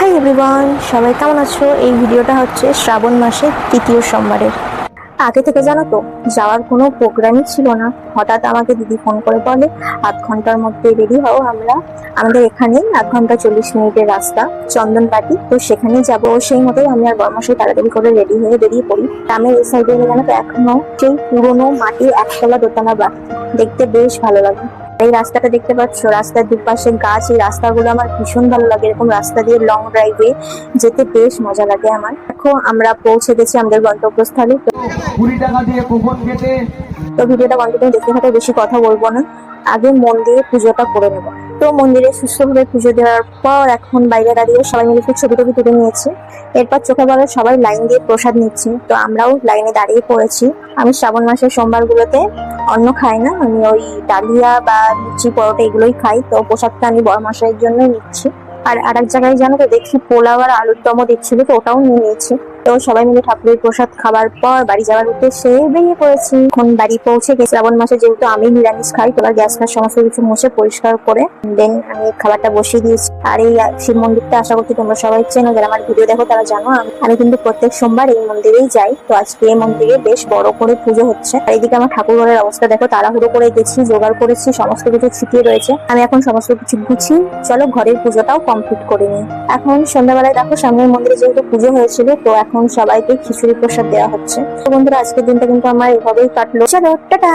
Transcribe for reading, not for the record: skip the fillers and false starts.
Hi everyone, সবাই কেমন আছো? এই ভিডিওটা হচ্ছে শ্রাবণ মাসের তৃতীয় সোমবারের। আগে থেকে জানো তো যাওয়ার কোনো প্রোগ্রামই ছিল না। হঠাৎ আমাকে দিদি ফোন করে বলে 8 ঘন্টার মধ্যে রেডি হও, আমাদের এখানে 1 ঘন্টা 40 মিনিটের রাস্তা চন্দনপাটি, তো সেখানে যাবো। সেই মতোই আমি আর বর্মশাই তাড়াতাড়ি করে রেডি হয়ে বেরিয়ে পড়ি। গ্রামের এই সাইডে জানো তো এখনো সেই পুরোনো মাটির একতলা দোতলা বাড়ি, দেখতে বেশ ভালো লাগে। এই রাস্তাটা দেখতে পাচ্ছ, রাস্তার দুপাশে গাছ, এই রাস্তাগুলো আমার ভীষণ ভালো লাগে। এরকম রাস্তা দিয়ে লং ড্রাইভে যেতে বেশ মজা লাগে আমার। দেখো আমরা পৌঁছে গেছি আমাদের গন্তব্যস্থলে। তো ভিডিওটা কন্টিনিউ দেখতে থাকতে বেশি কথা বলবো না, আগে মন্দিরে পুজোটা করে নেবো। তো মন্দিরে সুস্থভাবে পুজো দেওয়ার পর এখন বাইরে দাঁড়িয়ে সবাই মিলে একটু ছবি টবি তুলে নিয়েছি। এরপর চোখে পড়ে সবাই লাইন দিয়ে প্রসাদ নিচ্ছে, তো আমরাও লাইনে দাঁড়িয়ে পড়েছি। আমি শ্রাবণ মাসের সোমবার গুলোতে অন্ন খাই না, আমি ওই ডালিয়া বা লুচি পরোটা এগুলোই খাই। তো প্রসাদটা আমি বড়মশাইয়ের জন্যই নিচ্ছি। আর আরেক জায়গায় জানো তো দেখছি পোলাও আর আলুর দমও দিচ্ছিল, তো ওটাও নিয়ে নিয়েছি। তো সবাই মিলে ঠাকুরের প্রসাদ খাবার পর বাড়ি যাওয়ার উদ্দেশ্যে বেরিয়ে পড়েছি। এখন বাড়ি পৌঁছে গেছি। শ্রাবণ মাসে যেহেতু আমি নিরামিষ খাই, তো গ্যাস ফ্যাস সমস্ত কিছু মুছে পরিষ্কার করে দেন আমি খাবারটা বসিয়ে দিয়েছি। আর এই শিব মন্দিরটা আশা করছি তোমরা সবাই চেনো, যারা আমার ভিডিও দেখো তারা জানো আমি কিন্তু প্রত্যেক সোমবার এই মন্দিরেই যাই। তো আজকে এই মন্দিরে বেশ বড় করে পুজো হচ্ছে। আর এইদিকে আমার ঠাকুর ঘরের অবস্থা দেখো, তাড়াহুড়ো করে গেছি, জোগাড় করেছি, সমস্ত কিছু ছিটিয়ে রয়েছে। আমি এখন সমস্ত কিছু গুছিয়ে চলো ঘরের পুজোটাও কমপ্লিট করে নিই। এখন সন্ধ্যাবেলায় দেখো সামনের মন্দিরে যেহেতু পুজো হয়েছিল, তো এখন সবাইকে খিচুড়ি প্রসাদ দেওয়া হচ্ছে। তো বন্ধুরা আজকের দিনটা কিন্তু আমার এভাবেই কাটলো। চলো টাটা।